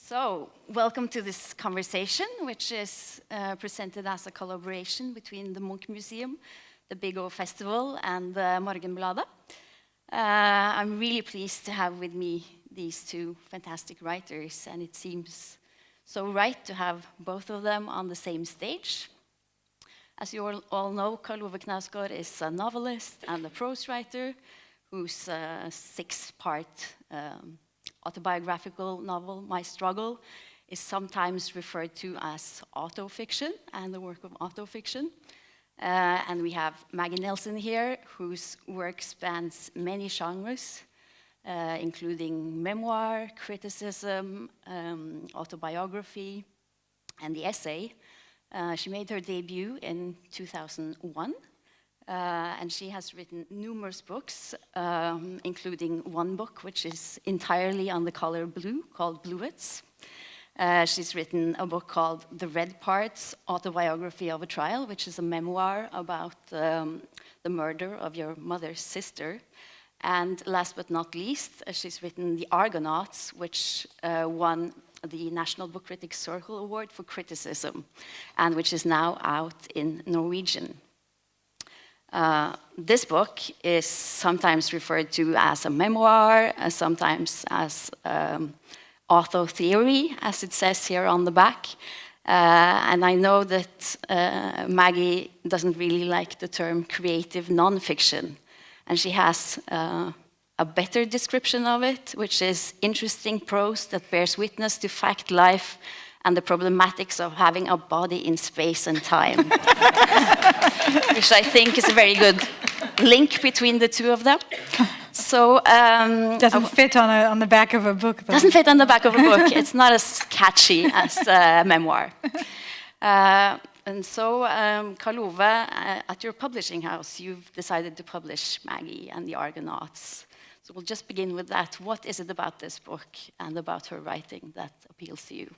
So, welcome to this conversation, which is presented as a collaboration between the Munch-museet, the Belgaux Festival, and Morgenbladet. I'm really pleased to have with me these two fantastic writers, and it seems so right to have both of them on the same stage. As you all know, Karl Ove Knausgård is a novelist and a prose writer whose six-part autobiographical novel, My Struggle, is sometimes referred to as Autofiction and the work of Autofiction. And we have Maggie Nelson here, whose work spans many genres, including memoir, criticism, autobiography, and the essay. She made her debut in 2001, and she has written numerous books, including one book which is entirely on the color blue, called Bluets. She's written a book called The Red Parts, Autobiography of a Trial, which is a memoir about the murder of your mother's sister. And last but not least, she's written The Argonauts, which won the National Book Critics Circle Award for Criticism, and which is now out in Norwegian. This book is sometimes referred to as a memoir, sometimes as author theory, as it says here on the back. And I know that Maggie doesn't really like the term creative nonfiction, and she has a better description of it, which is interesting prose that bears witness to fact life and the problematics of having a body in space and time. Which I think is a very good link between the two of them. So doesn't fit on the back of a book, though. Doesn't fit on the back of a book. It's not as catchy as a memoir. And so, Karl Ove, at your publishing house, you've decided to publish Maggie and the Argonauts. So we'll just begin with that. What is it about this book and about her writing that appeals to you?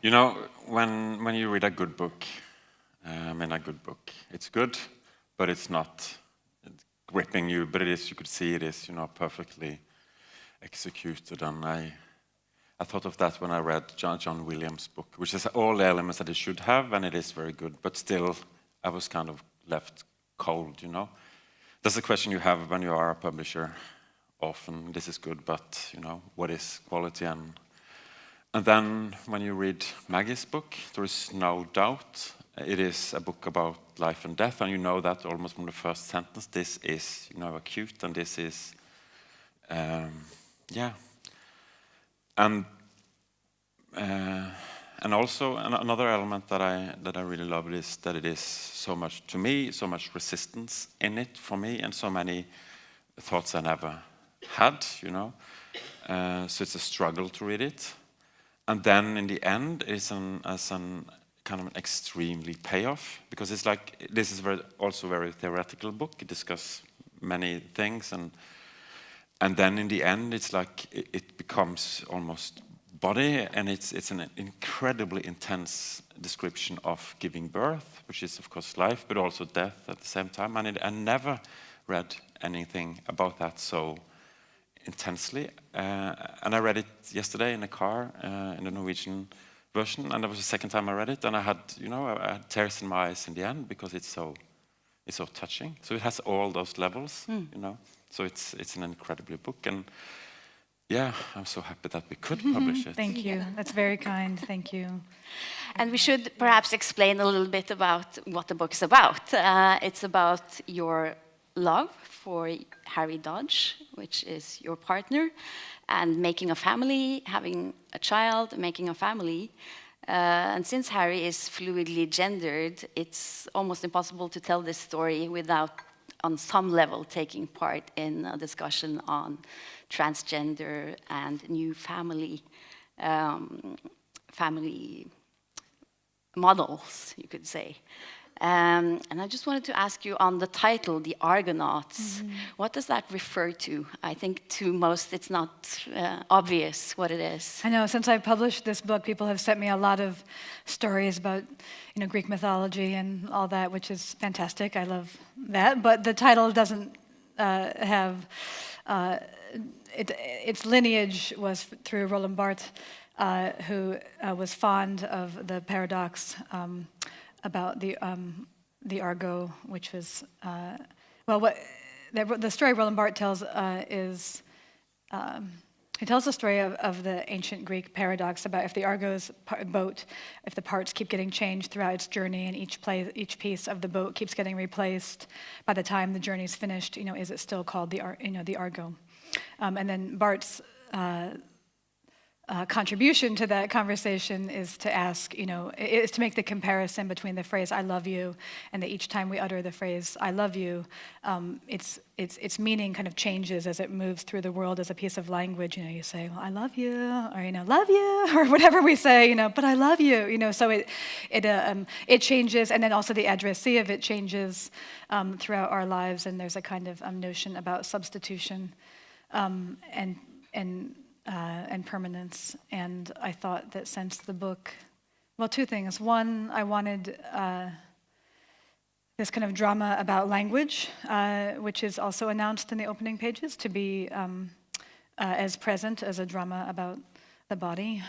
You know, when you read a good book, it's good, but it's not gripping you. But it is. You could see it is, perfectly executed. And I thought of that when I read John Williams' book, which has all the elements that it should have, and it is very good. But still, I was kind of left cold. That's a question you have when you are a publisher. Often, this is good, but what is quality? And then when you read Maggie's book, there is no doubt it is a book about life and death, and you know that almost from the first sentence. This is, acute, and this is, yeah. And also another element that I really love is that it is so much, to me, so much resistance in it for me, and so many thoughts I never had. So it's a struggle to read it. And then in the end, it's kind of an extremely payoff, because it's like, this is also a very theoretical book. It discusses many things, and then in the end, it's like it becomes almost body, and it's an incredibly intense description of giving birth, which is of course life, but also death at the same time. And I never read anything about that so intensely, and I read it yesterday in the car in the Norwegian version, and that was the second time I read it, and I had tears in my eyes in the end, because it's so touching. So it has all those levels, So it's an incredible book, and yeah, I'm so happy that we could publish it. Thank you. That's very kind. Thank you. And we should perhaps explain a little bit about what the book's about. It's about your love for Harry Dodge, which is your partner, and making a family, having a child, making a family. And since Harry is fluidly gendered, it's almost impossible to tell this story without, on some level, taking part in a discussion on transgender and new family models, you could say. And I just wanted to ask you on the title, The Argonauts, what does that refer to? I think to most it's not obvious what it is. I know, since I published this book, people have sent me a lot of stories about Greek mythology and all that, which is fantastic. I love that. But the title doesn't have its lineage was through Roland Barthes, who was fond of the paradox about the Argo, which was the story Roland Barthes tells is. He tells the story of the ancient Greek paradox about if the Argo's boat, if the parts keep getting changed throughout its journey and each piece of the boat keeps getting replaced, by the time the journey's finished, is it still called the Argo? And then Barthes' contribution to that conversation is to ask, is to make the comparison between the phrase "I love you" and that each time we utter the phrase "I love you," its meaning kind of changes as it moves through the world as a piece of language. You say, "Well, I love you," or "love you," or whatever we say. But I love you. So it changes, and then also the addressee of it changes throughout our lives. And there's a kind of notion about substitution and permanence. And I thought that since the book, two things. One, I wanted this kind of drama about language, which is also announced in the opening pages, to be as present as a drama about the body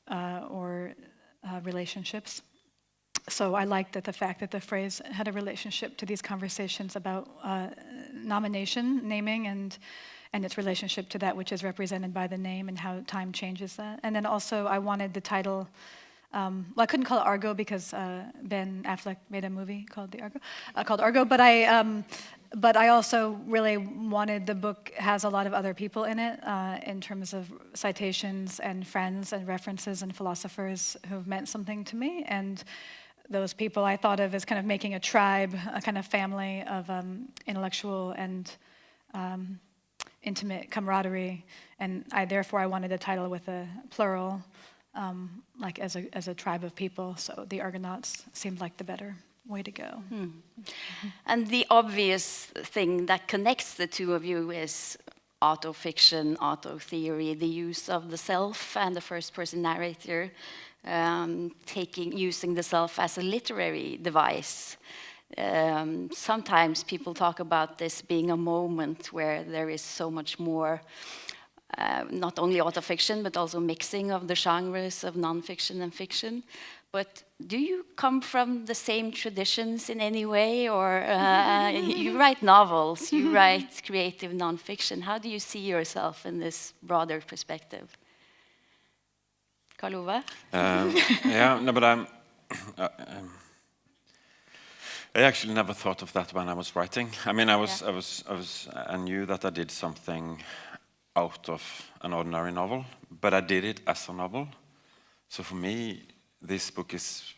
or relationships. So I liked the fact that the phrase had a relationship to these conversations about nomination, naming, and its relationship to that which is represented by the name and how time changes that. And then also I wanted the title, I couldn't call it Argo because Ben Affleck made a movie called Argo, but I also really wanted, the book has a lot of other people in it in terms of citations and friends and references and philosophers who've meant something to me. And those people I thought of as kind of making a tribe, a kind of family of intellectual and intimate camaraderie, and I wanted a title with a plural, like as a tribe of people. So the Argonauts seemed like the better way to go. And the obvious thing that connects the two of you is autofiction, auto-theory, the use of the self and the first-person narrator, using the self as a literary device. Sometimes people talk about this being a moment where there is so much more, not only autofiction, but also mixing of the genres of nonfiction and fiction. But do you come from the same traditions in any way? Or you write novels, you write creative nonfiction. How do you see yourself in this broader perspective? Karl Ove? I actually never thought of that when I was writing. I mean, I knew that I did something out of an ordinary novel, but I did it as a novel. So for me, this book is,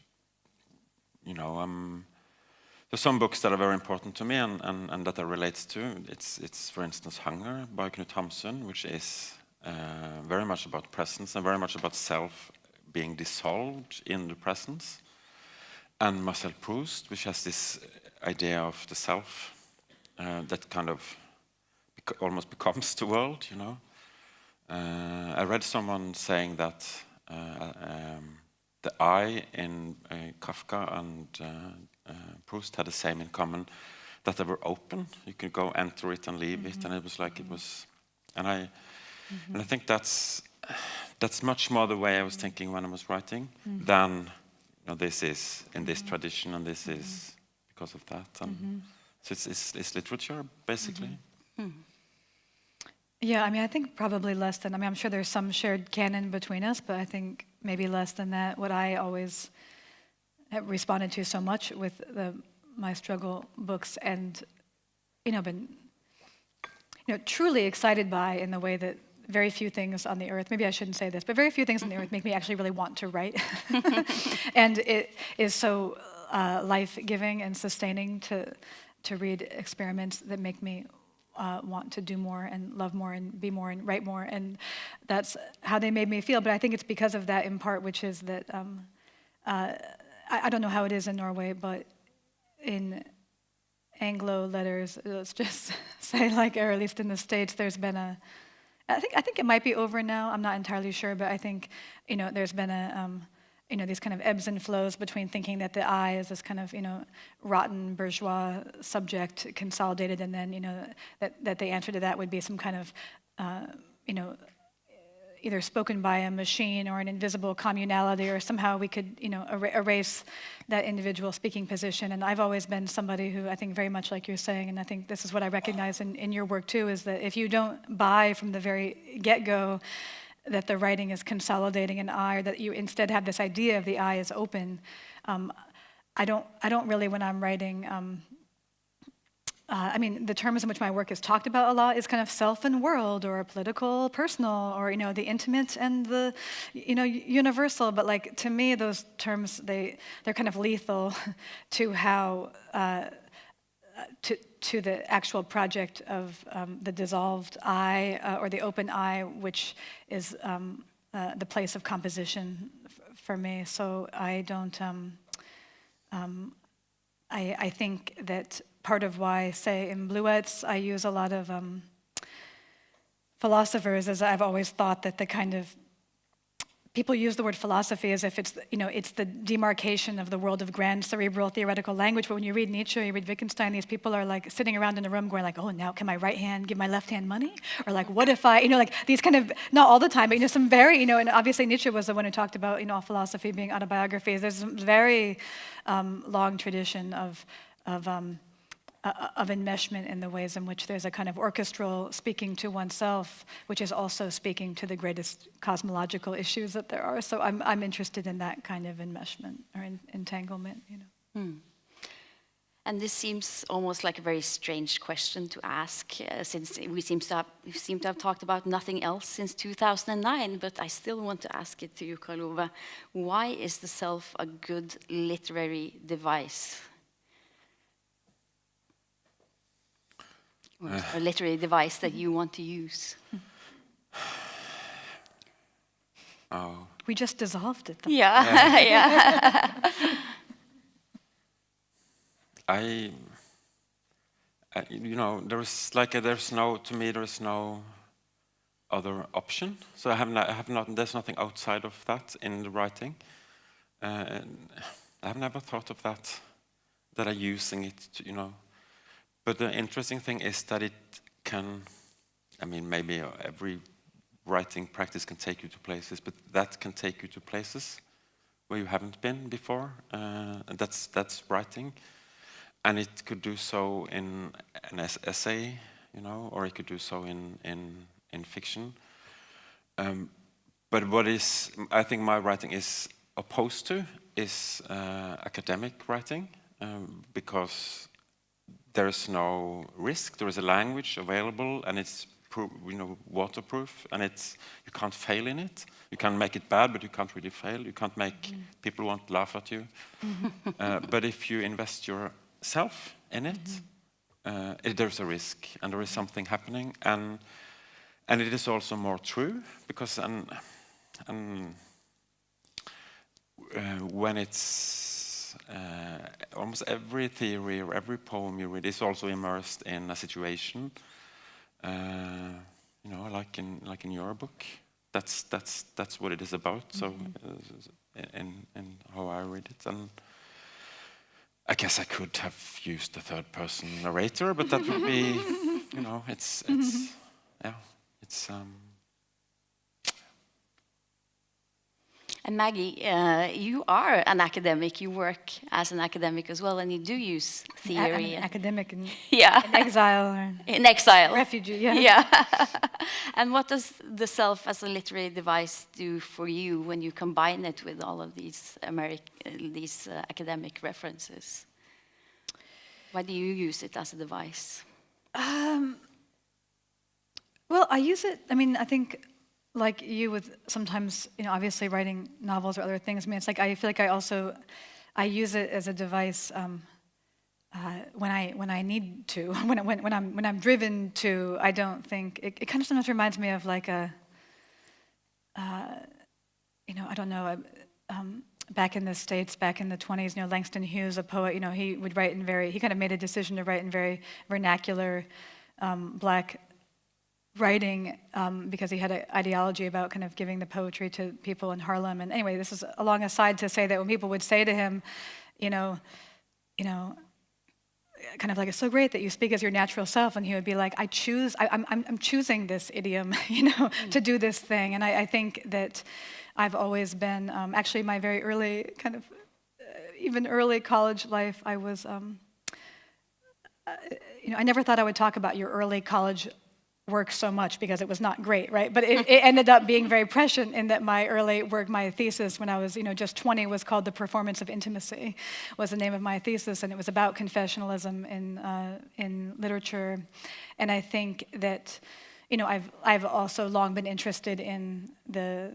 there's some books that are very important to me and that I relate to. It's for instance, Hunger by Knut Hamsun, which is very much about presence and very much about self being dissolved in the presence. And Marcel Proust, which has this idea of the self that kind of almost becomes the world, I read someone saying that the I in Kafka and Proust had the same in common, that they were open. You could go enter it and leave it, and it was like it was. And I think that's much more the way I was thinking when I was writing than. This is in this tradition, and this is because of that. And so it's literature, basically. Yeah, I think probably less than, I'm sure there's some shared canon between us, but I think maybe less than that. What I always have responded to so much with my struggle books and, been, truly excited by in the way that very few things on the earth, maybe I shouldn't say this, but very few things on the earth make me actually really want to write. And it is so life-giving and sustaining to read experiments that make me want to do more and love more and be more and write more. And that's how they made me feel. But I think it's because of that in part, which is that, I don't know how it is in Norway, but in Anglo letters, let's just say or at least in the States, there's been I think it might be over now. I'm not entirely sure, but I think there's been these kind of ebbs and flows between thinking that the I is this kind of, rotten bourgeois subject consolidated, and then, that the answer to that would be some kind of, either spoken by a machine or an invisible communality, or somehow we could, erase that individual speaking position. And I've always been somebody who, I think very much like you're saying, and I think this is what I recognize in your work too, is that if you don't buy from the very get-go that the writing is consolidating an I, or that you instead have this idea of the I is open, I don't really, when I'm writing, the terms in which my work is talked about a lot is kind of self and world, or political, personal, or the intimate and the universal. But like, to me, those terms, they're kind of lethal to how to the actual project of the dissolved I, or the open I, which is the place of composition for me. So I don't. I think that part of why, say, in Bluets, I use a lot of philosophers, is I've always thought that the kind of people use the word philosophy as if it's, it's the demarcation of the world of grand cerebral theoretical language. But when you read Nietzsche, you read Wittgenstein, these people are like sitting around in a room going like, oh, now can my right hand give my left hand money? Or like, what if I, like these kind of, not all the time, but some very, and obviously Nietzsche was the one who talked about, all philosophy being autobiographies. There's a very long tradition of enmeshment in the ways in which there's a kind of orchestral speaking to oneself, which is also speaking to the greatest cosmological issues that there are. So I'm interested in that kind of enmeshment or entanglement. And this seems almost like a very strange question to ask, since we seem to have talked about nothing else since 2009. But I still want to ask it to you, Karl Ove. Why is the self a good literary device? Or a literary device that you want to use? Oh. We just dissolved it, though. Yeah, yeah. there's no other option. So I have not. There's nothing outside of that in the writing. I've never thought of that I'm using it to, But the interesting thing is that it can, maybe every writing practice can take you to places, but that can take you to places where you haven't been before. And that's writing. And it could do so in an essay, or it could do so in fiction. But I think my writing is opposed to is academic writing, because there is no risk. There is a language available, and it's waterproof, and you can't fail in it. You can make it bad, but you can't really fail. You can't make people want to laugh at you. But if you invest yourself in it, there's a risk, and there is something happening, and it is also more true because when it's almost every theory or every poem you read is also immersed in a situation, like in your book. That's what it is about. So, in how I read it, and I guess I could have used the third-person narrator, but that would be, it's. And Maggie, you are an academic. You work as an academic as well, and you do use theory. An academic in exile. Or in exile. Refugee, yeah. Yeah. And what does the self as a literary device do for you when you combine it with all of these academic references? Why do you use it as a device? Well, I use it, I think, like you with sometimes, obviously writing novels or other things. It's like I feel like I use it as a device when I need to, when I'm driven to. I don't think it kind of sometimes reminds me of like a, I don't know, back in the States, back in the 20s, Langston Hughes, a poet, he would write he kind of made a decision to write in very vernacular, black writing because he had an ideology about kind of giving the poetry to people in Harlem. And anyway, this is a long aside to say that when people would say to him, you know, kind of like, it's so great that you speak as your natural self, and he would be like, I'm choosing this idiom, to do this thing. And I think that I've always been, actually my very early kind of, even early college life, I was, I never thought I would talk about your early college work so much because it was not great, right? But it ended up being very prescient in that my early work, my thesis when I was, just 20 was called The Performance of Intimacy, was the name of my thesis, and it was about confessionalism in literature. And I think that, I've also long been interested in the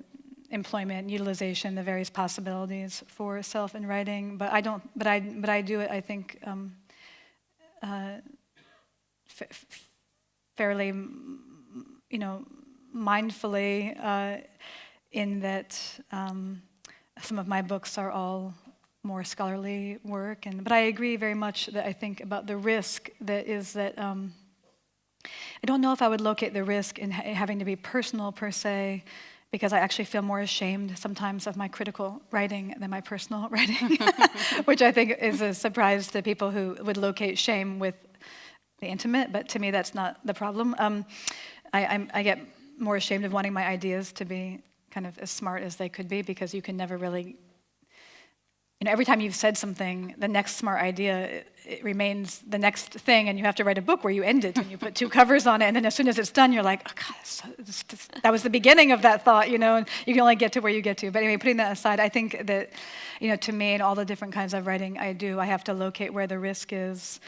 employment, utilization, the various possibilities for self in writing, but I do it, I think, fairly, mindfully, in that some of my books are all more scholarly work, but I agree very much that I think about the risk that is that I don't know if I would locate the risk in having to be personal per se, because I actually feel more ashamed sometimes of my critical writing than my personal writing, which I think is a surprise to people who would locate shame with the intimate, but to me that's not the problem. I get more ashamed of wanting my ideas to be kind of as smart as they could be, because you can never really, every time you've said something, the next smart idea, it remains the next thing, and you have to write a book where you end it and you put 2 covers on it, and then as soon as it's done, you're like, oh God, that was the beginning of that thought, and you can only get to where you get to. But anyway, putting that aside, I think that, to me, in all the different kinds of writing I do, I have to locate where the risk is.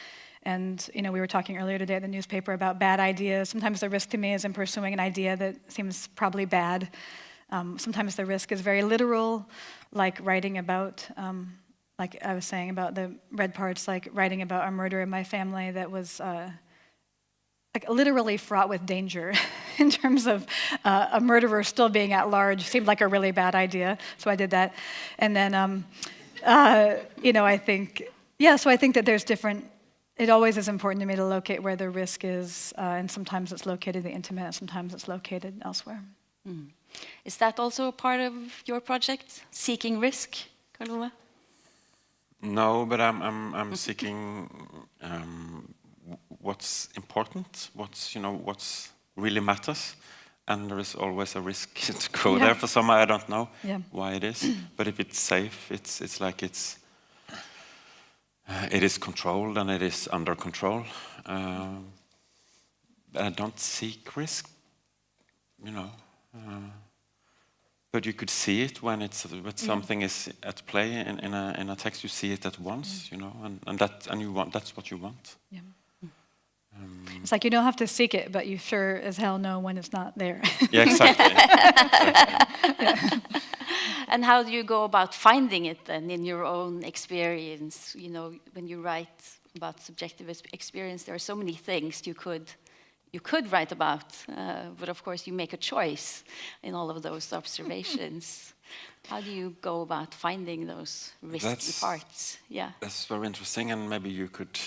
And, we were talking earlier today at the newspaper about bad ideas. Sometimes the risk to me is in pursuing an idea that seems probably bad. Sometimes the risk is very literal, like writing about, like I was saying about the red parts, like writing about a murder in my family that was like literally fraught with danger in terms of a murderer still being at large. Seemed like a really bad idea, so I did that. And then, I think, so I think that there's different. It always is important to me to locate where the risk is, and sometimes it's located in the intimate, sometimes it's located elsewhere. Mm. Is that also a part of your project, seeking risk, Karl Ove? No, but I'm seeking what's important, what's really matters, and there is always a risk to go there for some. I don't know why it is, but if it's safe, it's like it is controlled and it is under control. I don't seek risk, but you could see it when something is at play in a text. You see it at once, and you want, that's what you want. Yeah. It's like you don't have to seek it, but you sure as hell know when it's not there. Yeah, exactly. Yeah. And how do you go about finding it then in your own experience? When you write about subjective experience, there are so many things you could write about, but of course you make a choice in all of those observations. How do you go about finding those risky parts? Yeah, that's very interesting, and maybe you could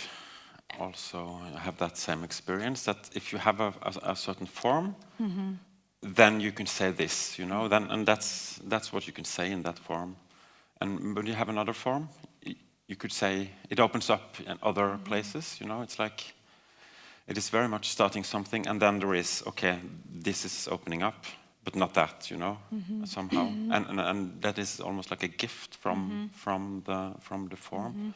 also have that same experience, that if you have a certain form, then you can say this, and that's what you can say in that form. And when you have another form, you could say it opens up in other places, it's like it is very much starting something, and then there is, okay, this is opening up, but not that, somehow, and that is almost like a gift from the form.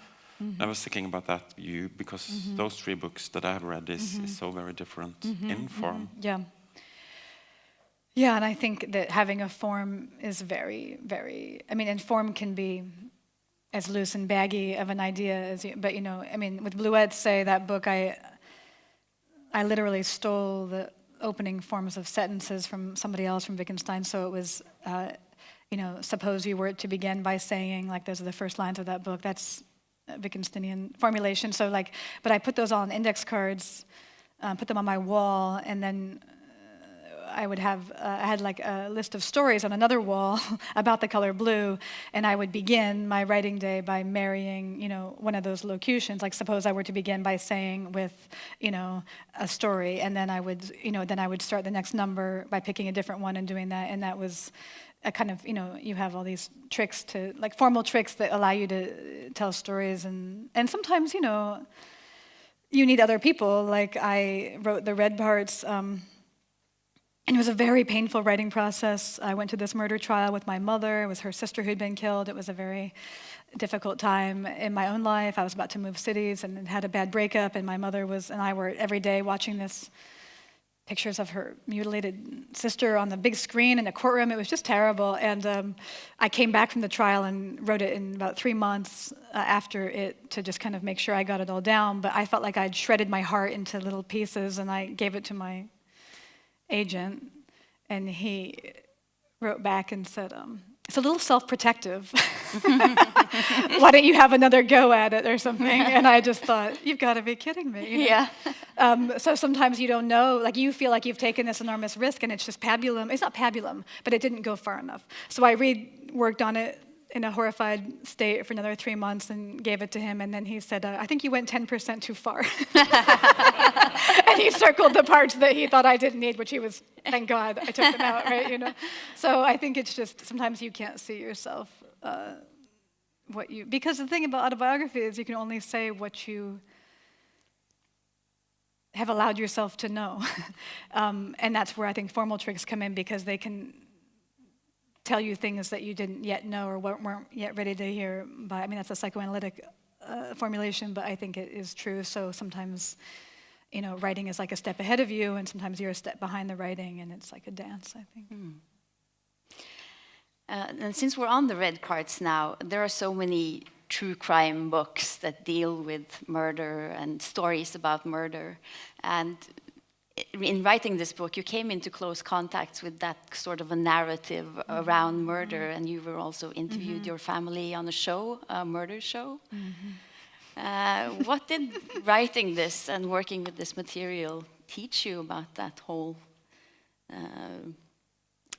I was thinking about that because those 3 books that I have read is so very different in form. Yeah, and I think that having a form is very, very, and form can be as loose and baggy of an idea as but with Bluets, say, that book, I literally stole the opening forms of sentences from somebody else, from Wittgenstein, so it was, suppose you were to begin by saying, like, those are the first lines of that book, that's Wittgensteinian formulation, so but I put those all on index cards, put them on my wall, and then I would have, I had like a list of stories on another wall about the color blue, and I would begin my writing day by marrying, one of those locutions. Like suppose I were to begin by saying with, a story, and then I would start the next number by picking a different one and doing that, and that was a kind of, you have all these tricks like formal tricks that allow you to tell stories, and sometimes, you need other people. Like I wrote the red parts, and it was a very painful writing process. I went to this murder trial with my mother. It was her sister who'd been killed. It was a very difficult time in my own life. I was about to move cities and had a bad breakup, and my mother and I were every day watching pictures of her mutilated sister on the big screen in a courtroom. It was just terrible. And I came back from the trial and wrote it in about 3 months after it to just kind of make sure I got it all down. But I felt like I'd shredded my heart into little pieces, and I gave it to my agent, and he wrote back and said, it's a little self-protective. Why don't you have another go at it or something? And I just thought, you've got to be kidding me. Yeah. So sometimes you don't know, like you feel like you've taken this enormous risk and it's just pabulum. It's not pabulum, but it didn't go far enough. So I worked on it in a horrified state for another 3 months and gave it to him. And then he said, I think you went 10% too far. And he circled the parts that he thought I didn't need, which he was, thank God, I took them out, right? So I think it's just, sometimes you can't see yourself because the thing about autobiography is you can only say what you have allowed yourself to know. And that's where I think formal tricks come in, because they can tell you things that you didn't yet know or weren't yet ready to hear. That's a psychoanalytic formulation, but I think it is true. So sometimes, writing is like a step ahead of you, and sometimes you're a step behind the writing, and it's like a dance, I think. And since we're on the red parts now, there are so many true crime books that deal with murder and stories about murder. And in writing this book, you came into close contact with that sort of a narrative around murder, and you were also interviewed your family on a show, a murder show. What did writing this and working with this material teach you about that whole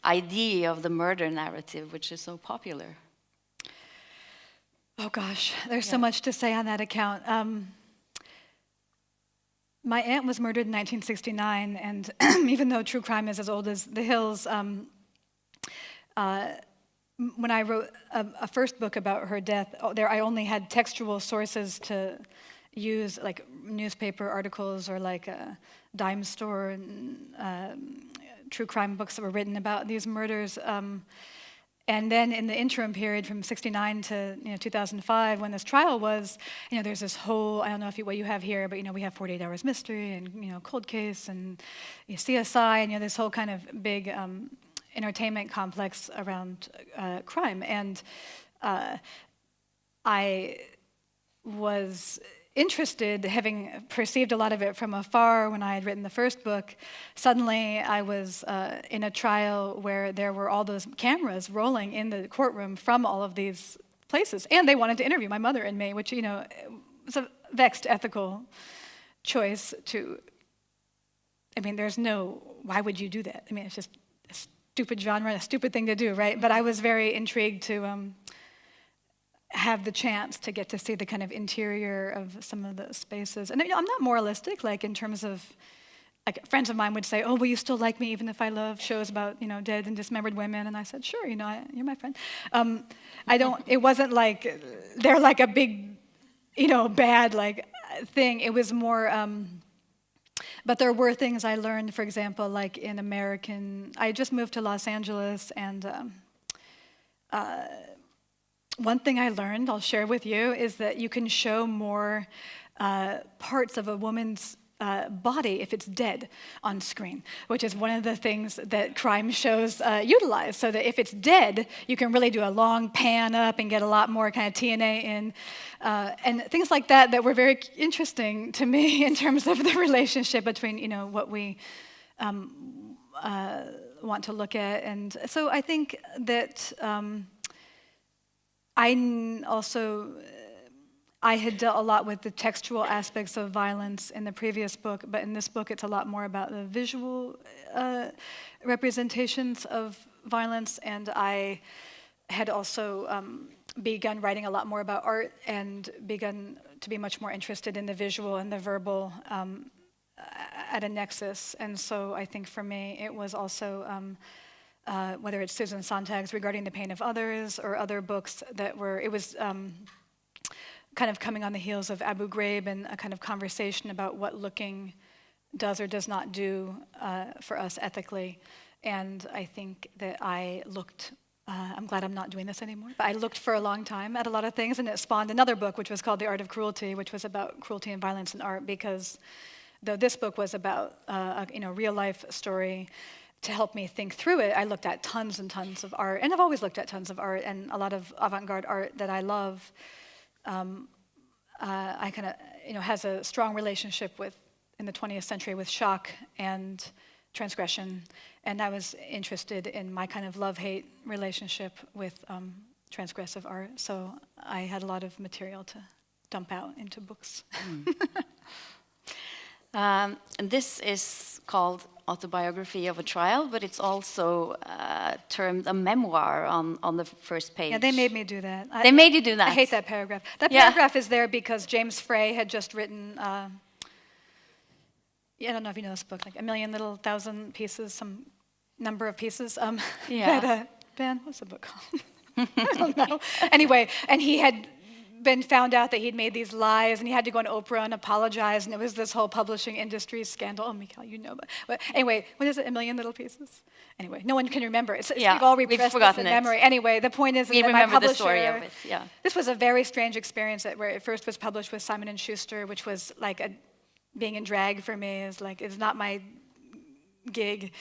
idea of the murder narrative, which is so popular? Oh gosh, there's so much to say on that account. My aunt was murdered in 1969, and even though true crime is as old as the hills, when I wrote a first book about her death, I only had textual sources to use, like newspaper articles or like a dime store true crime books that were written about these murders. And then in the interim period from 69 to 2005, when this trial was, there's this whole, I don't know what you have here, but we have 48 Hours Mystery and Cold Case and CSI, and this whole kind of big entertainment complex around crime. And I was interested, having perceived a lot of it from afar when I had written the first book. Suddenly I was in a trial where there were all those cameras rolling in the courtroom from all of these places, and they wanted to interview my mother and me, which was a vexed ethical choice to, there's no, why would you do that? It's just a stupid genre, a stupid thing to do, right? But I was very intrigued to have the chance to get to see the kind of interior of some of those spaces. And I'm not moralistic, like in terms of, like friends of mine would say, oh, will you still like me even if I love shows about, dead and dismembered women? And I said, sure, you're my friend. It wasn't like, they're like a big, bad like thing. It was more, but there were things I learned, for example, like in I just moved to Los Angeles, and one thing I learned, I'll share with you, is that you can show more parts of a woman's body if it's dead on screen, which is one of the things that crime shows utilize. So that if it's dead, you can really do a long pan up and get a lot more kind of TNA in. And things like that were very interesting to me in terms of the relationship between, what we want to look at. And so I think that I also I had dealt a lot with the textual aspects of violence in the previous book, but in this book it's a lot more about the visual representations of violence, and I had also begun writing a lot more about art and begun to be much more interested in the visual and the verbal at a nexus. And so I think for me it was also, whether it's Susan Sontag's Regarding the Pain of Others or other books that were, it was kind of coming on the heels of Abu Ghraib and a kind of conversation about what looking does or does not do for us ethically. And I think that I looked, I'm glad I'm not doing this anymore, but I looked for a long time at a lot of things, and it spawned another book which was called The Art of Cruelty, which was about cruelty and violence in art, because though this book was about a real life story, to help me think through it, I looked at tons and tons of art, and I've always looked at tons of art, and a lot of avant-garde art that I love. I kind of, has a strong relationship with, in the 20th century, with shock and transgression, and I was interested in my kind of love-hate relationship with transgressive art, so I had a lot of material to dump out into books. And this is called Autobiography of a Trial, but it's also termed a memoir on the first page. Yeah, they made me do that. They made you do that. I hate that paragraph. That Yeah. paragraph is there because James Frey had just written, I don't know if you know this book, like 1,000,000 pieces, some number of pieces. Yeah. Ben, what's the book called? I don't know. Anyway, and he had been found out that he'd made these lies, and he had to go on Oprah and apologize, and it was this whole publishing industry scandal. Oh, Mikhail, you know. But anyway, what is it, 1,000,000 little pieces? Anyway, no one can remember. Yeah, we've all we've repressed this forgotten in it. memory. Anyway, the point is We that my remember publisher, the story of it, yeah. This was a very strange experience where it first was published with Simon & Schuster, which was like being in drag for me is like, it's not my gig.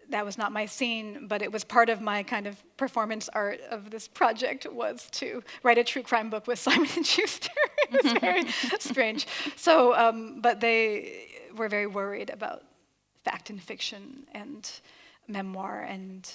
That was not my scene, but it was part of my kind of performance art of this project was to write a true crime book with Simon & Schuster. It was very strange. So, but they were very worried about fact and fiction and memoir, and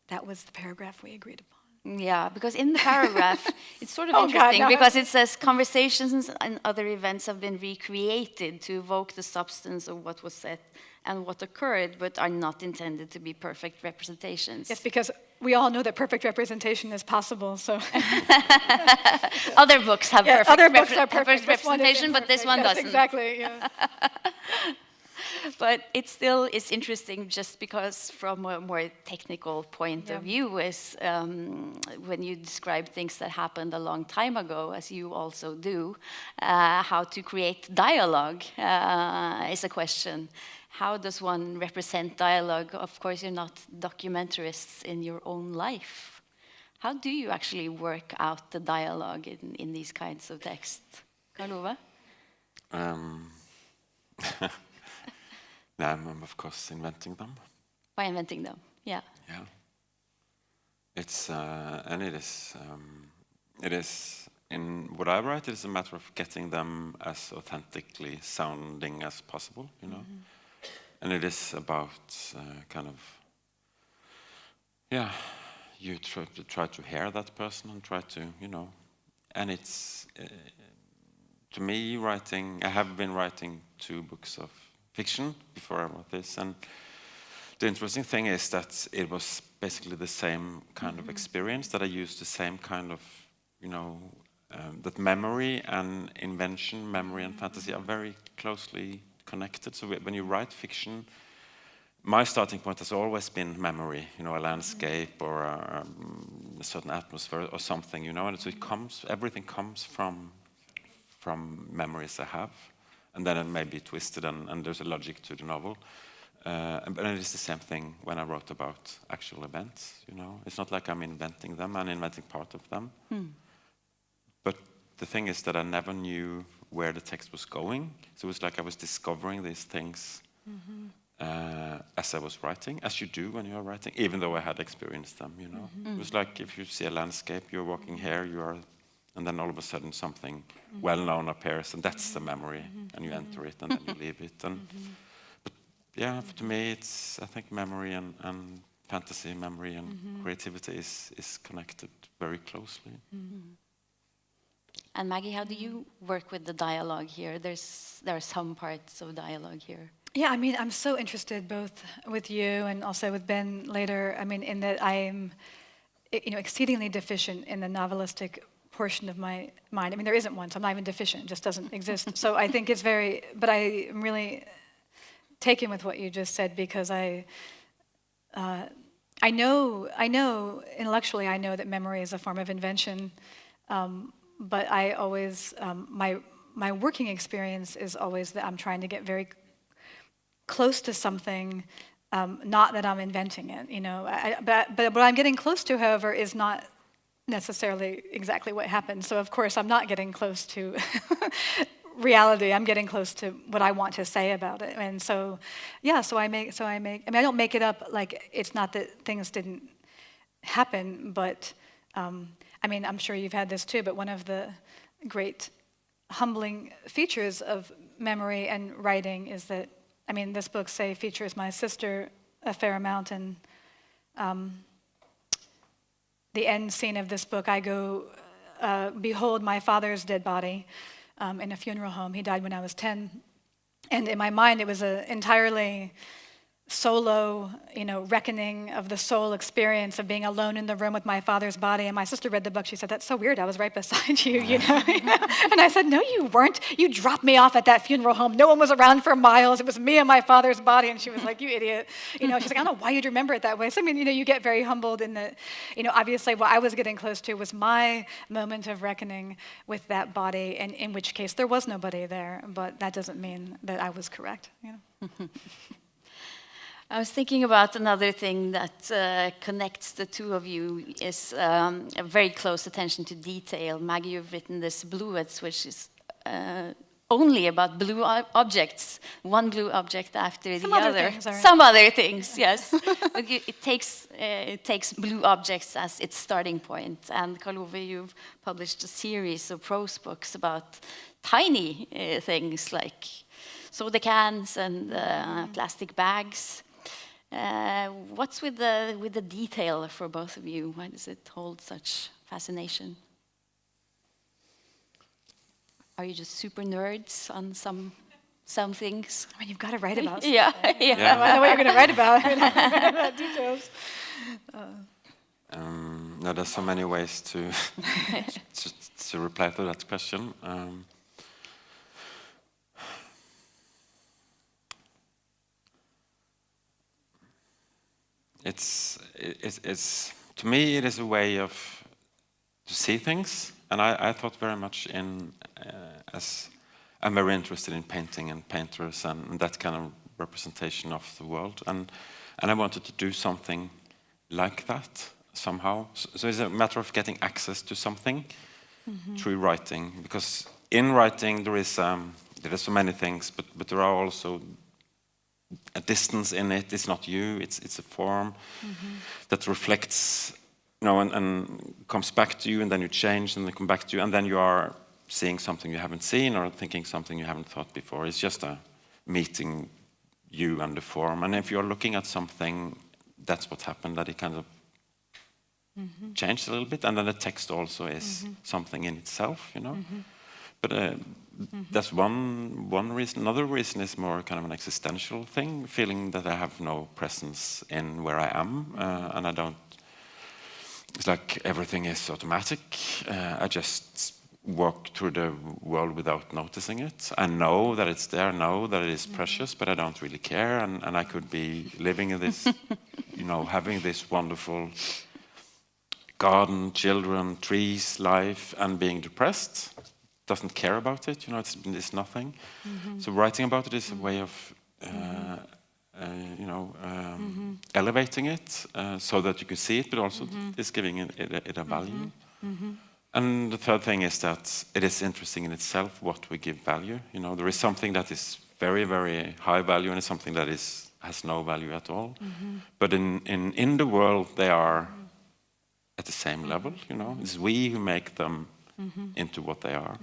that was the paragraph we agreed upon. Yeah, because in the paragraph, it's sort of Oh, God, interesting no. because it says conversations and other events have been recreated to evoke the substance of what was said and what occurred, but are not intended to be perfect representations. Yes, because we all know that perfect representation is possible, so. Other books have perfect, other books are perfect. This one is representation, but this imperfect. one Yes, doesn't. Exactly, yeah. But it still is interesting just because from a more technical point Yeah. of view is when you describe things that happened a long time ago, as you also do, how to create dialogue is a question. How does one represent dialogue? Of course, you're not documentarists in your own life. How do you actually work out the dialogue in these kinds of texts? Karl Ove? Now I'm of course inventing them. By inventing them, yeah. Yeah. It's and it is in what I write. It is a matter of getting them as authentically sounding as possible, And it is about kind of, you try to hear that person and try to, and it's to me writing. I have been writing 2 books of fiction before I wrote this, and the interesting thing is that it was basically the same kind of experience, that I used the same kind of, that memory and invention, memory and fantasy are very closely connected. So when you write fiction, my starting point has always been memory, a landscape or a certain atmosphere or something, and so everything comes from memories I have. And then it may be twisted, and there's a logic to the novel. And it is the same thing when I wrote about actual events, It's not like I'm inventing them, I'm inventing part of them. But the thing is that I never knew where the text was going. So it was like I was discovering these things as I was writing, as you do when you're writing, even though I had experienced them, It was like if you see a landscape, you're walking here, and then all of a sudden something well-known appears, and that's the memory, and you enter it, and then you leave it. But yeah, to me, I think memory and fantasy, memory and creativity is connected very closely. And Maggie, how do you work with the dialogue here? There are some parts of dialogue here. Yeah, I mean, I'm so interested both with you and also with Ben later. I mean, in that I'm, exceedingly deficient in the novelistic portion of my mind. I mean, there isn't one, so I'm not even deficient. It just doesn't exist. So I think it's but I'm really taken with what you just said, because I know intellectually, I know that memory is a form of invention, but I always, my working experience is always that I'm trying to get very close to something, not that I'm inventing it, but what I'm getting close to, however, is not necessarily exactly what happened. So of course I'm not getting close to reality. I'm getting close to what I want to say about it. And so, yeah, I don't make it up. Like, it's not that things didn't happen, but I mean, I'm sure you've had this too, but one of the great humbling features of memory and writing is that, I mean, this book, say, features my sister a fair amount, and the end scene of this book, I go behold my father's dead body in a funeral home. He died when I was 10. And in my mind, it was an entirely solo, reckoning of the soul experience of being alone in the room with my father's body. And my sister read the book. She said, "That's so weird. I was right beside you, And I said, "No, you weren't. You dropped me off at that funeral home. No one was around for miles. It was me and my father's body." And she was like, "You idiot." She's like, "I don't know why you'd remember it that way." So, I mean, you get very humbled in that, obviously what I was getting close to was my moment of reckoning with that body, and in which case there was nobody there. But that doesn't mean that I was correct, I was thinking about another thing that connects the two of you is a very close attention to detail. Maggie, you've written this Bluets, which is only about blue objects, one blue object after the other. Some other things, yes. But it takes blue objects as its starting point. And Karl Ove, you've published a series of prose books about tiny things like soda cans and plastic bags. What's with the detail for both of you? Why does it hold such fascination? Are you just super nerds on some things? I mean, you've got to write about. Yeah. I know what you're going to write about. Details. No, there's so many ways to to reply to that question. It's to me, it is a way to see things, and I thought very much as I'm very interested in painting and painters and that kind of representation of the world, and I wanted to do something like that somehow. So it's a matter of getting access to something through writing, because in writing there are so many things, but there are also a distance in it. It's not you. It's a form that reflects, and comes back to you, and then you change, and then come back to you, and then you are seeing something you haven't seen or thinking something you haven't thought before. It's just a meeting you and the form. And if you're looking at something, that's what happened. That it kind of changed a little bit, and then the text also is something in itself, But that's one reason. Another reason is more kind of an existential thing, feeling that I have no presence in where I am, and I don't. It's like everything is automatic. I just walk through the world without noticing it. I know that it's there, I know that it is precious, but I don't really care, and I could be living in this, having this wonderful garden, children, trees, life, and being depressed. Doesn't care about it, it's nothing. So writing about it is a way of, elevating it so that you can see it, but also is giving it a value. And the third thing is that it is interesting in itself what we give value. There is something that is very, very high value, and it's something that has no value at all. But in the world, they are at the same level. It's we who make them into what they are.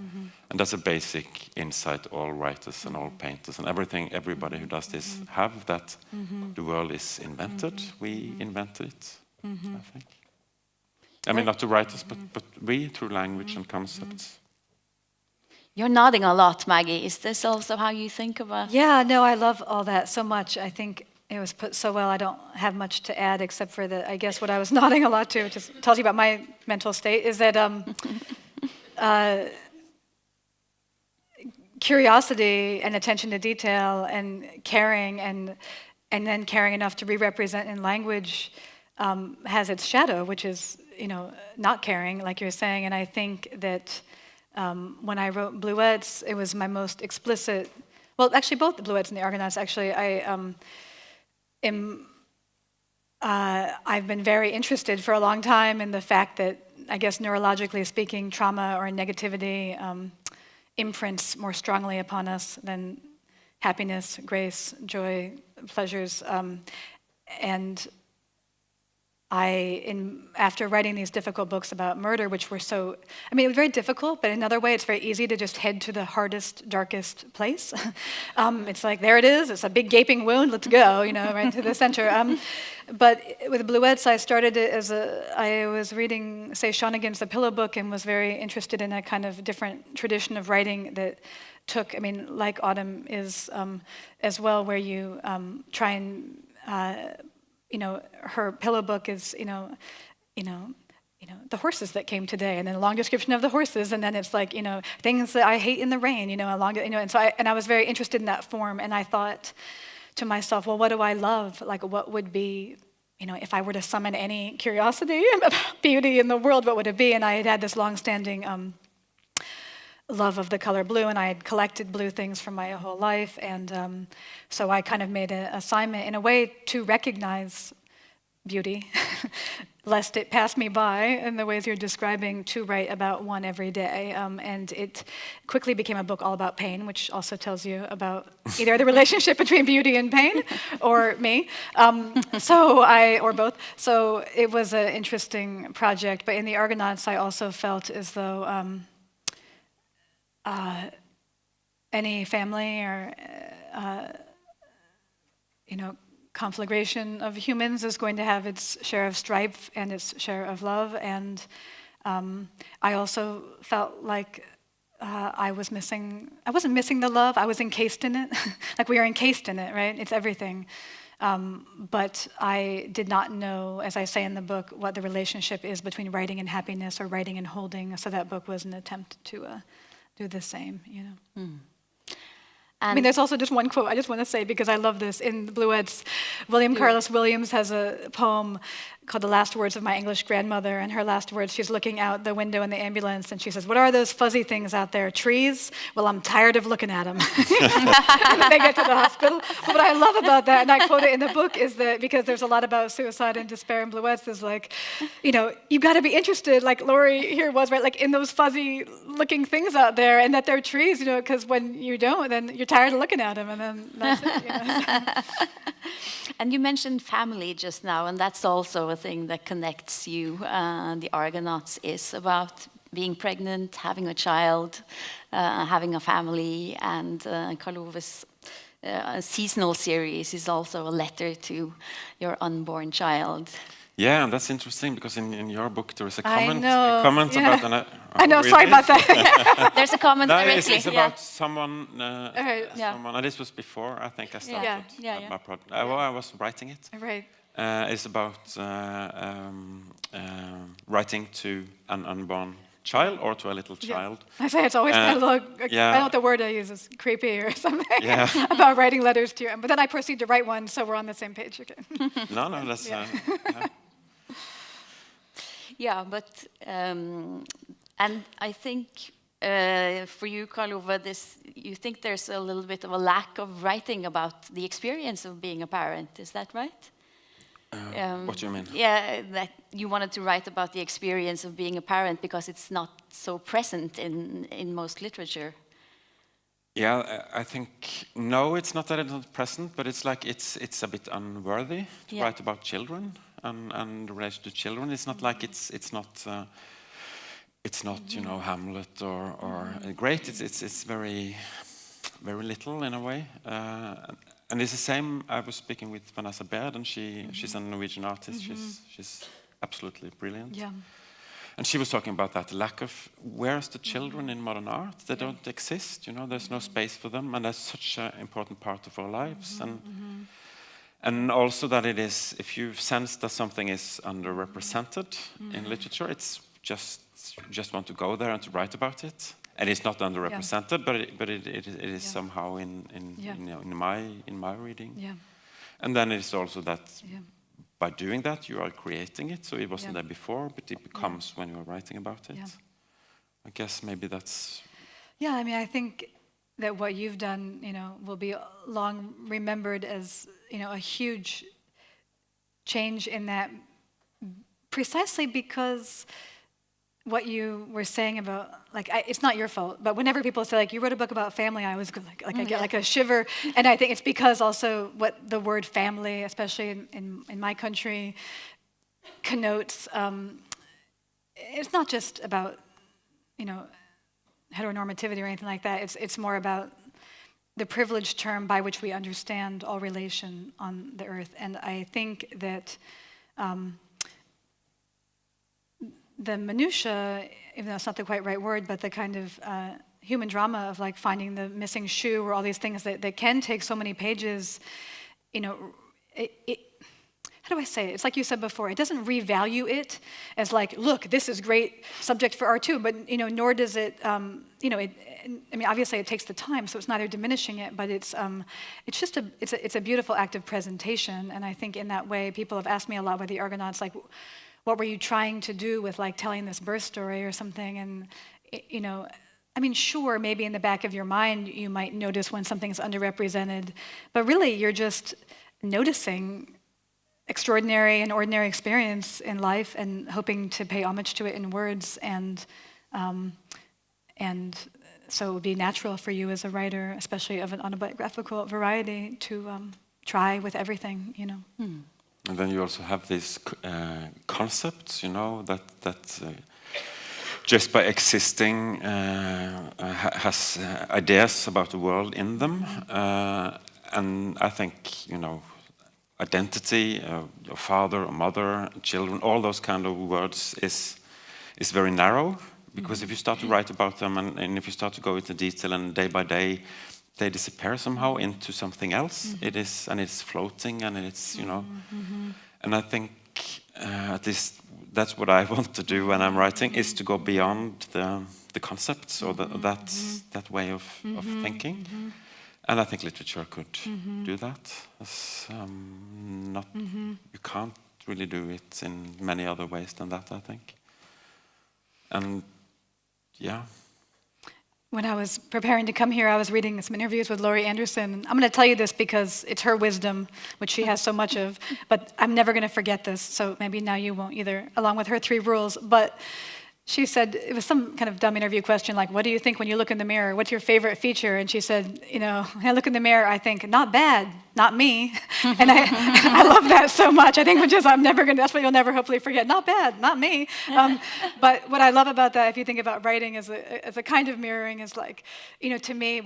And that's a basic insight all writers and all painters and everybody who does this have, that the world is invented. We invented it, I think. I mean, not the writers, but we, through language and concepts. You're nodding a lot, Maggie. Is this also how you think about? Yeah, no, I love all that so much. I think it was put so well. I don't have much to add except for I guess what I was nodding a lot to, which tells you about my mental state, is that curiosity and attention to detail and caring and then caring enough to re-represent in language has its shadow, which is, not caring, like you're saying. And I think that when I wrote Bluets, it was my most explicit. Well, actually, both the Bluets and the Argonauts. Actually, I've been very interested for a long time in the fact that, I guess, neurologically speaking, trauma or negativity imprints more strongly upon us than happiness, grace, joy, pleasures, and after writing these difficult books about murder, which were it was very difficult, but in another way, it's very easy to just head to the hardest, darkest place. It's like, there it is, it's a big gaping wound, let's go, right to the center. But with Bluets, I started it I was reading, say, Shonigan's The Pillow Book, and was very interested in a kind of different tradition of writing that took, like Autumn is as well, where you try and her pillow book is, the horses that came today, and then a long description of the horses, and then it's like, things that I hate in the rain, and so I was very interested in that form, and I thought to myself, well, what do I love? Like, what would be, if I were to summon any curiosity about beauty in the world, what would it be? And I had this long-standing love of the color blue, and I had collected blue things for my whole life, and so I kind of made an assignment in a way to recognize beauty, lest it pass me by in the ways you're describing, to write about one every day. And it quickly became a book all about pain, which also tells you about either the relationship between beauty and pain, or me, or both. So it was an interesting project. But in the Argonauts, I also felt as though any family or conflagration of humans is going to have its share of strife and its share of love, and I also felt like I wasn't missing the love, I was encased in it. Like, we are encased in it, right? It's everything. But I did not know, as I say in the book, what the relationship is between writing and happiness, or writing and holding, so that book was an attempt to do the same, there's also just one quote I just want to say, because I love this. In the Bluets, William Carlos Williams has a poem called The Last Words of My English Grandmother, and her last words, she's looking out the window in the ambulance, and she says, "What are those fuzzy things out there? Trees? Well, I'm tired of looking at them." And then they get to the hospital. But what I love about that, and I quote it in the book, is that, because there's a lot about suicide and despair in Bluets, is like, you've got to be interested, like Laurie here was, right, like in those fuzzy looking things out there, and that they're trees, because when you don't, then you're tired of looking at them, and then that's it. And you mentioned family just now, and that's also a thing that connects you. The Argonauts is about being pregnant, having a child, having a family, and Karl Ove's seasonal series is also a letter to your unborn child. Yeah, and that's interesting, because in your book there is a I comment. know, A comment yeah. about I know, really? sorry about that. There's a comment No, directly. it's about someone. Yeah. Someone. And this was before I think I started Yeah. my project. I was writing it. Right. It's about writing to an unborn child, or to a little child. I say it's always kind of I don't know what the word I use is, creepy or something, about writing letters to you. But then I proceed to write one, so we're on the same page again. No, that's... Yeah, but and I think for you, Karl Ove, you think there's a little bit of a lack of writing about the experience of being a parent. Is that right? What do you mean? Yeah, that you wanted to write about the experience of being a parent because it's not so present in most literature. Yeah, I think, no, it's not that it's not present, but it's like it's a bit unworthy to write about children and relation to children. It's not like it's not Hamlet or great. It's very very little in a way. And it's the same. I was speaking with Vanessa Baird, and she's a Norwegian artist. She's absolutely brilliant. Yeah. And she was talking about that lack of, where's the children in modern art? They don't exist, you know, there's no space for them, and that's such an important part of our lives. And also that it is, if you sense that something is underrepresented in literature, it's just want to go there and to write about it. And it's not underrepresented, but it is somehow in my reading. Yeah. And then it's also that by doing that you are creating it. So it wasn't there before, but it becomes when you are writing about it. Yeah. I guess maybe that's. Yeah, I mean, I think that what you've done, you know, will be long remembered as, you know, a huge change in that, precisely because what you were saying about, like, it's not your fault, but whenever people say, like, you wrote a book about family, I always go, like I get like a shiver. And I think it's because also what the word family, especially in my country, connotes, it's not just about, you know, heteronormativity or anything like that. It's more about the privileged term by which we understand all relation on the earth. And I think that the minutiae, even though it's not the quite right word, but the kind of human drama of like finding the missing shoe or all these things that can take so many pages, you know, how do I say it? It's like you said before, it doesn't revalue it as like, look, this is great subject for art too, but, you know, nor does it, you know, I mean, obviously it takes the time, so it's neither diminishing it, but it's just it's a beautiful act of presentation. And I think in that way, people have asked me a lot with the Argonauts, like, what were you trying to do with like telling this birth story or something? And, you know, I mean, sure, maybe in the back of your mind, you might notice when something's underrepresented, but really you're just noticing extraordinary and ordinary experience in life and hoping to pay homage to it in words. And so it would be natural for you as a writer, especially of an autobiographical variety, to try with everything, you know. And then you also have these concepts, you know, that just by existing has ideas about the world in them. And I think, you know, identity, your father or mother, children, all those kind of words is very narrow. Because if you start to write about them and if you start to go into detail and day by day, they disappear somehow into something else. It is, and it's floating, and it's, you know. And I think at least that's what I want to do when I'm writing, is to go beyond the concepts or that way of thinking. And I think literature could do that. It's, you can't really do it in many other ways than that, I think. And yeah. When I was preparing to come here, I was reading some interviews with Laurie Anderson. I'm going to tell you this because it's her wisdom, which she has so much of, but I'm never going to forget this, so maybe now you won't either, along with her 3 rules. But she said, it was some kind of dumb interview question, like, what do you think when you look in the mirror? What's your favorite feature? And she said, you know, when I look in the mirror, I think, not bad, not me. And I love that so much. I think that's what you'll never hopefully forget. Not bad, not me. But what I love about that, if you think about writing as a kind of mirroring, is like, you know, to me,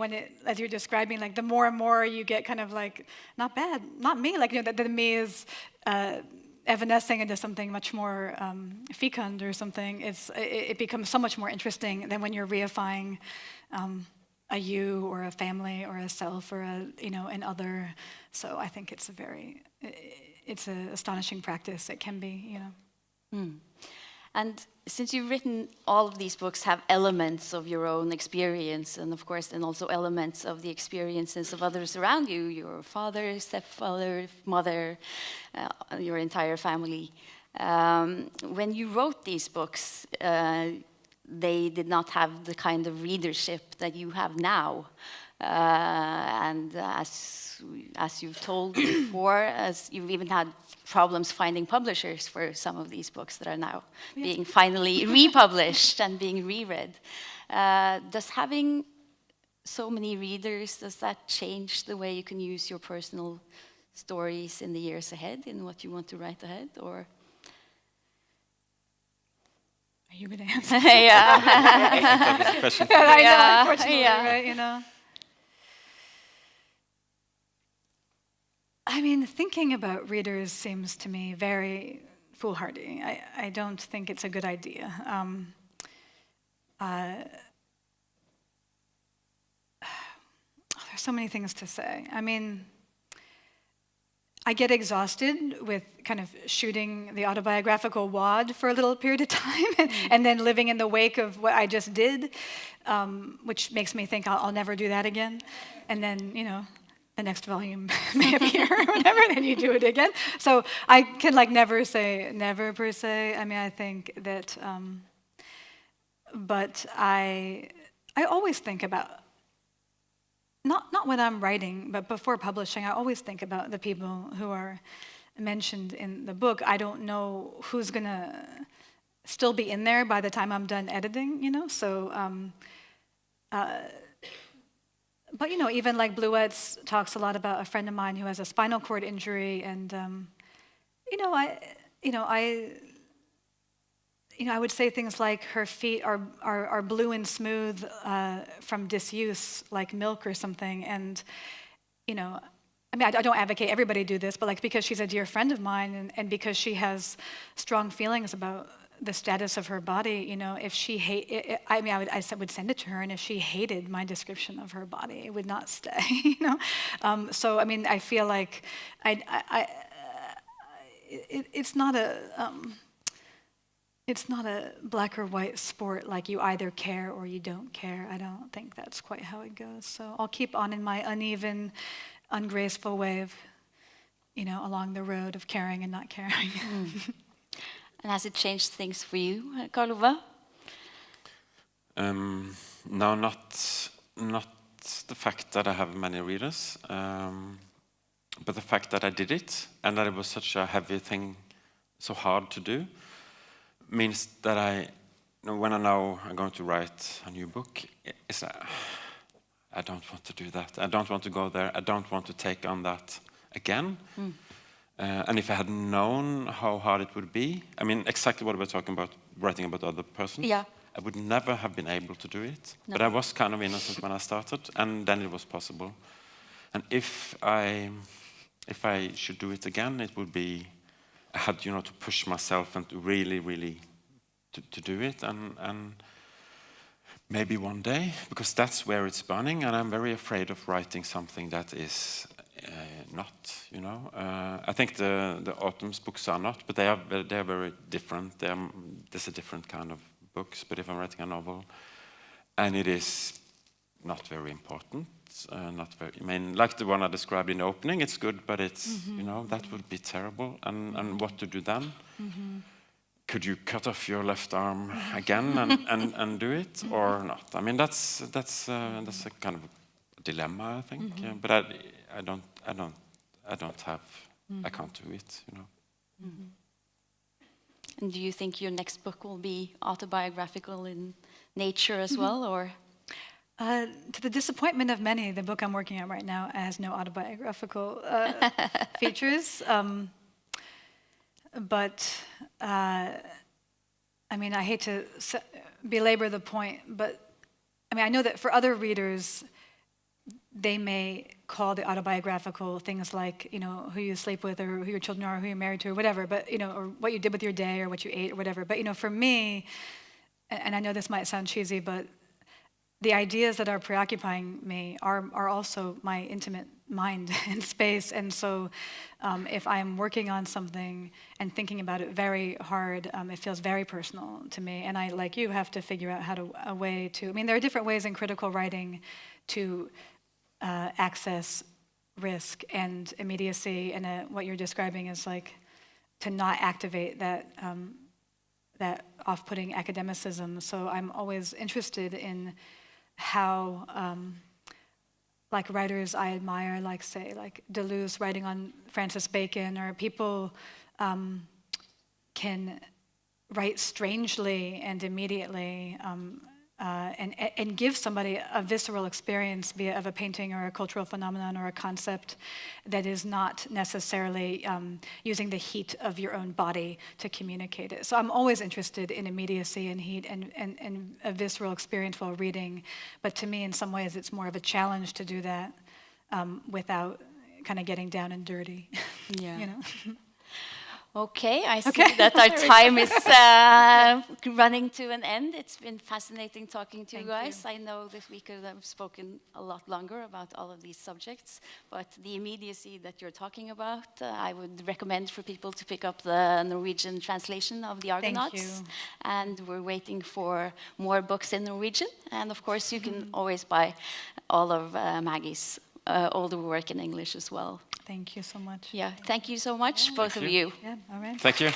as you're describing, like the more and more you get kind of like, not bad, not me. Like, you know, the me is evanescing into something much more fecund or something. It becomes so much more interesting than when you're reifying a you or a family or a self or an other. So I think it's an astonishing practice. It can be, you know. And since you've written, all of these books have elements of your own experience, and of course, and also elements of the experiences of others around you, your father, stepfather, mother, your entire family. When you wrote these books, they did not have the kind of readership that you have now. And as you've told before, as you've even had problems finding publishers for some of these books that are now being finally republished and being reread. Does having so many readers, does that change the way you can use your personal stories in the years ahead, in what you want to write ahead, or? Are you going to answer? Yeah. I know, unfortunately, right, you know. I mean, thinking about readers seems to me very foolhardy. I don't think it's a good idea. There's so many things to say. I mean, I get exhausted with kind of shooting the autobiographical wad for a little period of time and then living in the wake of what I just did, which makes me think I'll never do that again. And then, you know, the next volume may appear or whatever, and then you do it again. So I can like never say never per se. I mean, I think that, but I always think about, not when I'm writing, but before publishing, I always think about the people who are mentioned in the book. I don't know who's gonna still be in there by the time I'm done editing, you know? So, but you know, even like Bluet's talks a lot about a friend of mine who has a spinal cord injury, and I would say things like her feet are blue and smooth from disuse, like milk or something. And, you know, I mean, I don't advocate everybody do this, but like because she's a dear friend of mine and because she has strong feelings about the status of her body, you know, if she I would send it to her, and if she hated my description of her body, it would not stay, you know. So I mean, I feel like it's not a black or white sport, like you either care or you don't care. I don't think that's quite how it goes. So I'll keep on in my uneven, ungraceful way of, you know, along the road of caring and not caring. And has it changed things for you, Karl Ove? No, not the fact that I have many readers, but the fact that I did it and that it was such a heavy thing, so hard to do, means that when I know I'm going to write a new book, I don't want to do that. I don't want to go there. I don't want to take on that again. And if I had known how hard it would be, I mean, exactly what we're talking about, writing about other persons, yeah. I would never have been able to do it. No. But I was kind of innocent when I started, and then it was possible. And if I should do it again, it would be, I had, you know, to push myself and to really to do it, and maybe one day, because that's where it's burning, and I'm very afraid of writing something that is not, you know. I think the Autumn's books are not, but they are very different. There's a different kind of books. But if I'm writing a novel, and it is not very important, not very. I mean, like the one I described in the opening, it's good, but it's you know, that would be terrible. And what to do then? Could you cut off your left arm again and do it or not? I mean, that's a kind of a dilemma, I think. But I don't have. I can't do it, you know. And do you think your next book will be autobiographical in nature as well, or? To the disappointment of many, the book I'm working on right now has no autobiographical features. But I mean, I hate to belabor the point, but I mean, I know that for other readers, they may call the autobiographical things like, you know, who you sleep with, or who your children are, or who you're married to, or whatever, but, you know, or what you did with your day, or what you ate, or whatever. But, you know, for me, and I know this might sound cheesy, but the ideas that are preoccupying me are also my intimate mind and space. And so if I'm working on something and thinking about it very hard, it feels very personal to me. And I, like you, have to figure out a way to, I mean, there are different ways in critical writing to access risk and immediacy. And what you're describing is like to not activate that off-putting academicism. So I'm always interested in how, like writers I admire, like say, like Deleuze writing on Francis Bacon, or people can write strangely and immediately, and give somebody a visceral experience, be it of a painting or a cultural phenomenon or a concept that is not necessarily using the heat of your own body to communicate it. So I'm always interested in immediacy and heat and a visceral experience while reading. But to me, in some ways, it's more of a challenge to do that without kind of getting down and dirty. Yeah. You know? Okay, I see that our time is running to an end. It's been fascinating talking to you guys. I know that we could have spoken a lot longer about all of these subjects, but the immediacy that you're talking about, I would recommend for people to pick up the Norwegian translation of the Argonauts. And we're waiting for more books in Norwegian. And of course, you can always buy all of Maggie's older work in English as well. Thank you so much. Yeah, thank you so much, both of you. Yeah, all right. Thank you.